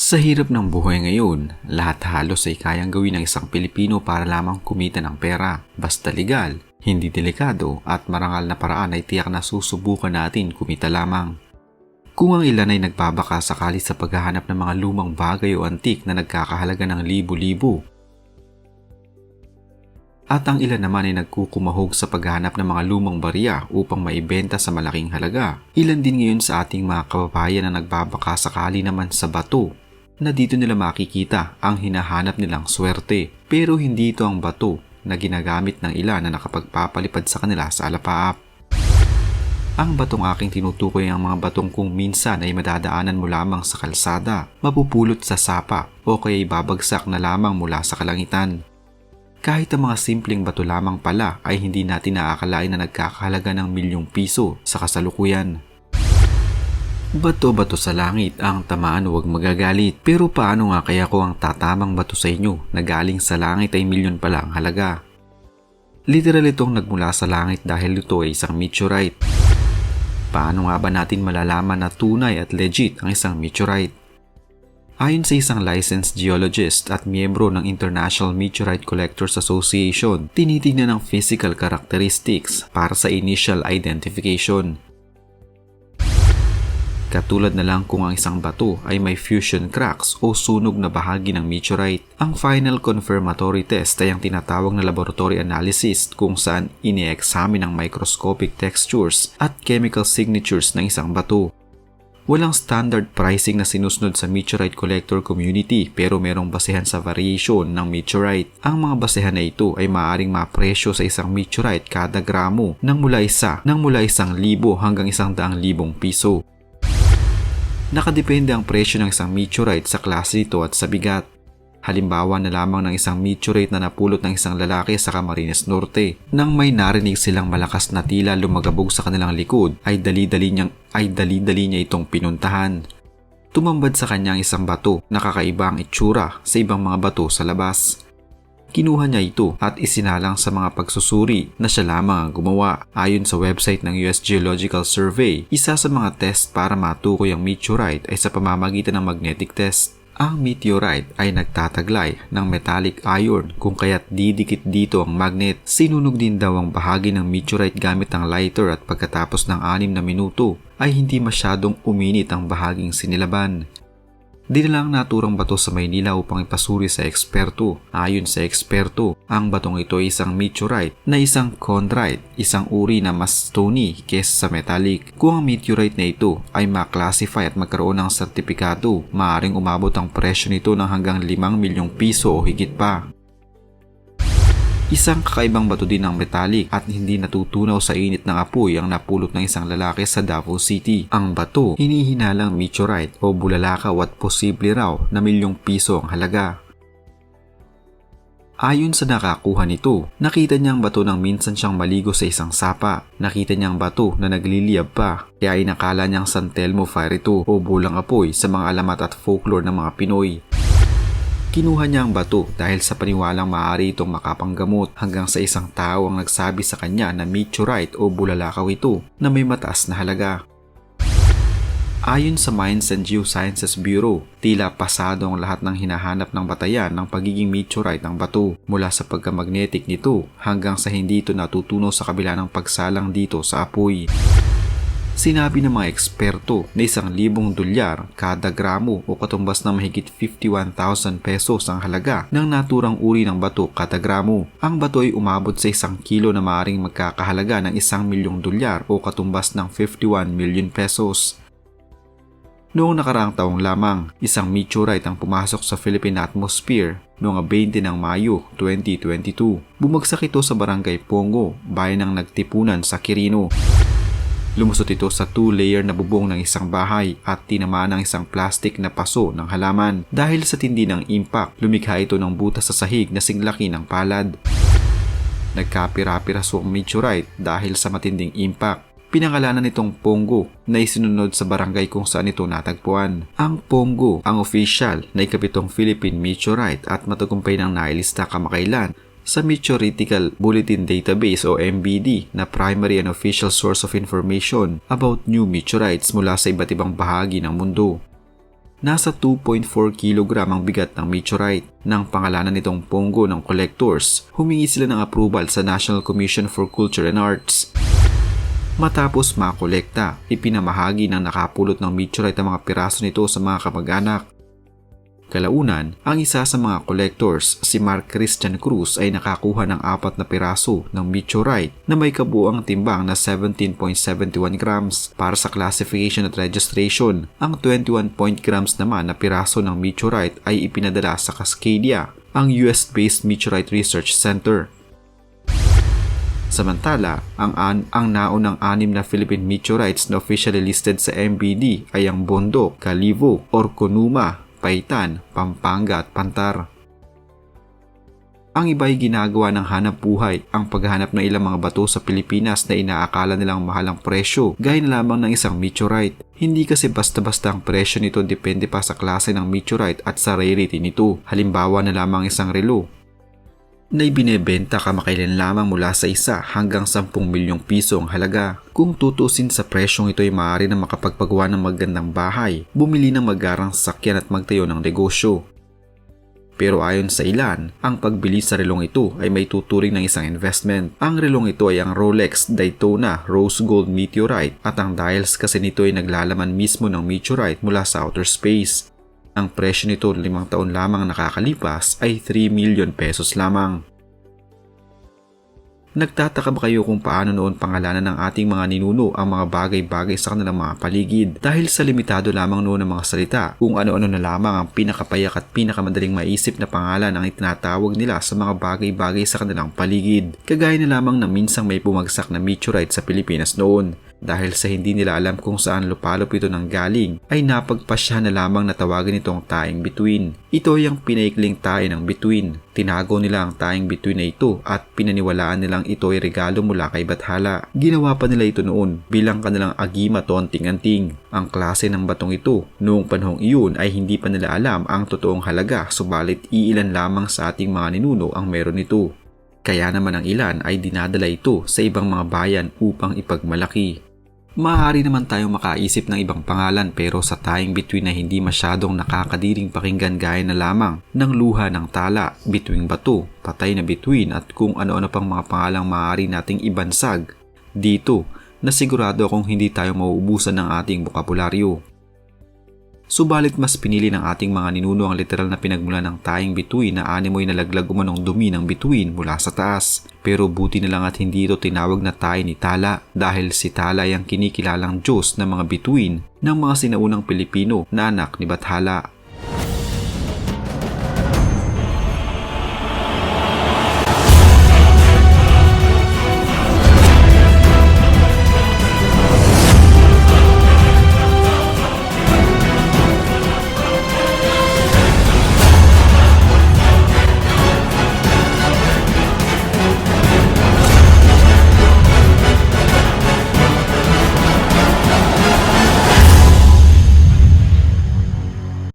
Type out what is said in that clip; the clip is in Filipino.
Sa hirap ng buhay ngayon, lahat halos ay kayang gawin ng isang Pilipino para lamang kumita ng pera. Basta legal, hindi delikado at marangal na paraan ay tiyak na susubukan natin kumita lamang. Kung ang ilan ay nagbabaka sakali sa paghahanap ng mga lumang bagay o antik na nagkakahalaga ng libo-libo, at ang ilan naman ay nagkukumahog sa paghahanap ng mga lumang barya upang maibenta sa malaking halaga. Ilan din ngayon sa ating mga kababayan na nagbabaka sakali naman sa bato na dito nila makikita ang hinahanap nilang swerte. Pero hindi ito ang bato na ginagamit ng ilan na nakapagpapalipad sa kanila sa alapaap. Ang batong aking tinutukoy ang mga batong kung minsan ay madadaanan mo lamang sa kalsada, mapupulot sa sapa o kaya babagsak na lamang mula sa kalangitan. Kahit ang mga simpleng bato lamang pala ay hindi natin naakalain na nagkakahalaga ng milyong piso sa kasalukuyan. Bato-bato sa langit, ang tamaan huwag magagalit. Pero paano nga kaya ko ang tatamang bato sa inyo na galing sa langit ay milyon pala ang halaga? Literal itong nagmula sa langit dahil ito ay isang meteorite. Paano nga ba natin malalaman na tunay at legit ang isang meteorite? Ayon sa isang licensed geologist at miyembro ng International Meteorite Collectors Association, tinitingnan ang physical characteristics para sa initial identification. Katulad na lang kung ang isang bato ay may fusion cracks o sunog na bahagi ng meteorite. Ang final confirmatory test ay ang tinatawag na laboratory analysis kung saan ini-examine ang microscopic textures at chemical signatures ng isang bato. Walang standard pricing na sinusunod sa meteorite collector community pero merong basehan sa variation ng meteorite. Ang mga basehan na ito ay maaaring mapresyo sa isang meteorite kada gramo ng mula 1,000 hanggang 100,000 piso. Nakadepende ang presyo ng isang meteorite sa klase nito at sa bigat. Halimbawa na lamang ng isang meteorite na napulot ng isang lalaki sa Camarines Norte. Nang may narinig silang malakas na tila lumagabog sa kanilang likod, ay dali-dali niya itong pinuntahan. Tumambad sa kanya ang isang bato na kakaiba ang itsura sa ibang mga bato sa labas. Kinuha niya ito at isinalang sa mga pagsusuri na siya lamang ang gumawa. Ayon sa website ng US Geological Survey, isa sa mga test para matukoy ang meteorite ay sa pamamagitan ng magnetic test. Ang meteorite ay nagtataglay ng metallic iron kung kaya't didikit dito ang magnet. Sinunog din daw ang bahagi ng meteorite gamit ang lighter at pagkatapos ng 6 na minuto ay hindi masyadong uminit ang bahaging sinilaban. Dinala ang naturang bato sa Maynila upang ipasuri sa eksperto. Ayon sa eksperto, ang batong ito ay isang meteorite na isang chondrite, isang uri na mas stony kesa sa metallic. Kung ang meteorite na ito ay maklasify at magkaroon ng sertipikado, maaaring umabot ang presyo nito ng hanggang 5 milyong piso o higit pa. Isang kakaibang bato din ng metallic at hindi natutunaw sa init ng apoy ang napulot ng isang lalaki sa Davao City. Ang bato, hinihinalang meteorite o bulalakaw at posible raw na milyong piso ang halaga. Ayon sa nakakuha nito, nakita niyang bato nang minsan siyang maligo sa isang sapa. Nakita niyang bato na nagliliyab pa, kaya inakala niyang San Telmo fire ito o bulang apoy sa mga alamat at folklore ng mga Pinoy. Kinuha niya ang bato dahil sa paniwalang maaari itong makapanggamot hanggang sa isang tao ang nagsabi sa kanya na meteorite o bulalakaw ito na may mataas na halaga. Ayon sa Mines and Geosciences Bureau, tila pasado ang lahat ng hinahanap ng batayan ng pagiging meteorite ng bato mula sa pagka-magnetic nito hanggang sa hindi ito natutunaw sa kabila ng pagsalang dito sa apoy. Sinabi ng mga eksperto na 1,000 dolyar kada gramo o katumbas ng mahigit 51,000 pesos ang halaga ng naturang uri ng bato kada gramo. Ang bato ay umabot sa 1 kilo na maaaring magkakahalaga ng 1 milyong dolyar o katumbas ng 51 million pesos. Noong nakaraang taong lamang, isang meteorite ang pumasok sa Philippine atmosphere noong 20 ng Mayo 2022. Bumagsak ito sa barangay Pongo, bayan ng Nagtipunan sa Quirino. Lumusot ito sa 2-layer na bubong ng isang bahay at tinamaan ng isang plastic na paso ng halaman. Dahil sa tindi ng impact, lumikha ito ng butas sa sahig na singlaki ng palad. Nagkapira-piraso ang meteorite dahil sa matinding impact. Pinangalanan nitong Pongo na isinunod sa barangay kung saan ito natagpuan. Ang Pongo ang official na ikapitong Philippine meteorite at matagumpay ng nailista kamakailan sa Meteoritical Bulletin Database o MBD na primary and official source of information about new meteorites mula sa iba't ibang bahagi ng mundo. Nasa 2.4 kg ang bigat ng meteorite. Nang pangalanan nitong Pongo ng collectors, humingi sila ng approval sa National Commission for Culture and Arts. Matapos makolekta, ipinamahagi ng nakapulot ng meteorite ang mga piraso nito sa mga kamag-anak. Kalaunan, ang isa sa mga collectors, si Mark Christian Cruz ay nakakuha ng 4 na piraso ng meteorite na may kabuuang timbang na 17.71 grams. Para sa classification at registration, ang 21 grams naman na piraso ng meteorite ay ipinadala sa Cascadia, ang US-based Meteorite Research Center. Samantala, ang naunang 6 na Philippine meteorites na officially listed sa MBD ay ang Bondo, Calivo, Orconuma, Paitan, Pampanga at Pantar. Ang iba ay ginagawa ng hanap buhay ang paghahanap ng ilang mga bato sa Pilipinas na inaakala nilang mahal ang presyo gaya na lamang ng isang meteorite. Hindi kasi basta-basta ang presyo nito, depende pa sa klase ng meteorite at sa rarity nito. Halimbawa na lamang isang relo na ibinebenta kamakailan lamang mula sa 1 hanggang 10 milyong piso ang halaga. Kung tutusin sa presyong ito ay maaari na makapagpagawa ng magandang bahay, bumili ng magarang sasakyan at magtayo ng negosyo. Pero ayon sa ilan, ang pagbili sa relong ito ay may tuturing ng isang investment. Ang relong ito ay ang Rolex Daytona Rose Gold Meteorite at ang dials kasi nito ay naglalaman mismo ng meteorite mula sa outer space. Ang presyo nito 5 taon lamang nakakalipas ay 3 million pesos lamang. Nagtataka ba kayo kung paano noon pangalanan ng ating mga ninuno ang mga bagay-bagay sa kanilang mga paligid? Dahil sa limitado lamang noon ng mga salita, kung ano-ano na lamang ang pinakapayak at pinakamadaling maisip na pangalan ang itinatawag nila sa mga bagay-bagay sa kanilang paligid. Kagaya na lamang na minsang may bumagsak na meteorite sa Pilipinas noon. Dahil sa hindi nila alam kung saan lupalop ito nanggaling, ay napagpasya na lamang na tawagin itong taing bituin. Ito ay ang pinaikling tae ng bituin. Tinago nila ang taing bituin na ito at pinaniwalaan nilang ito ay regalo mula kay Bathala. Ginawa pa nila ito noon bilang kanilang agimat o anting-anting. Ang klase ng batong ito noong panahong iyon ay hindi pa nila alam ang totoong halaga, subalit iilan lamang sa ating mga ninuno ang meron nito. Kaya naman ang ilan ay dinadala ito sa ibang mga bayan upang ipagmalaki. Maaari naman tayong makaisip ng ibang pangalan pero sa taing bituin na hindi masyadong nakakadiring pakinggan gaya na lamang ng luha ng tala, bituing bato, patay na bituin at kung ano-ano pang mga pangalang maaari nating ibansag dito na sigurado akong hindi tayo mauubusan ng ating bokabularyo. Subalit mas pinili ng ating mga ninuno ang literal na pinagmulan ng taing bituin na animoy nalaglag umanong dumi ng bituin mula sa taas. Pero buti na lang at hindi ito tinawag na tae ni Tala dahil si Tala ay ang kinikilalang Diyos ng mga bituin ng mga sinaunang Pilipino na anak ni Bathala.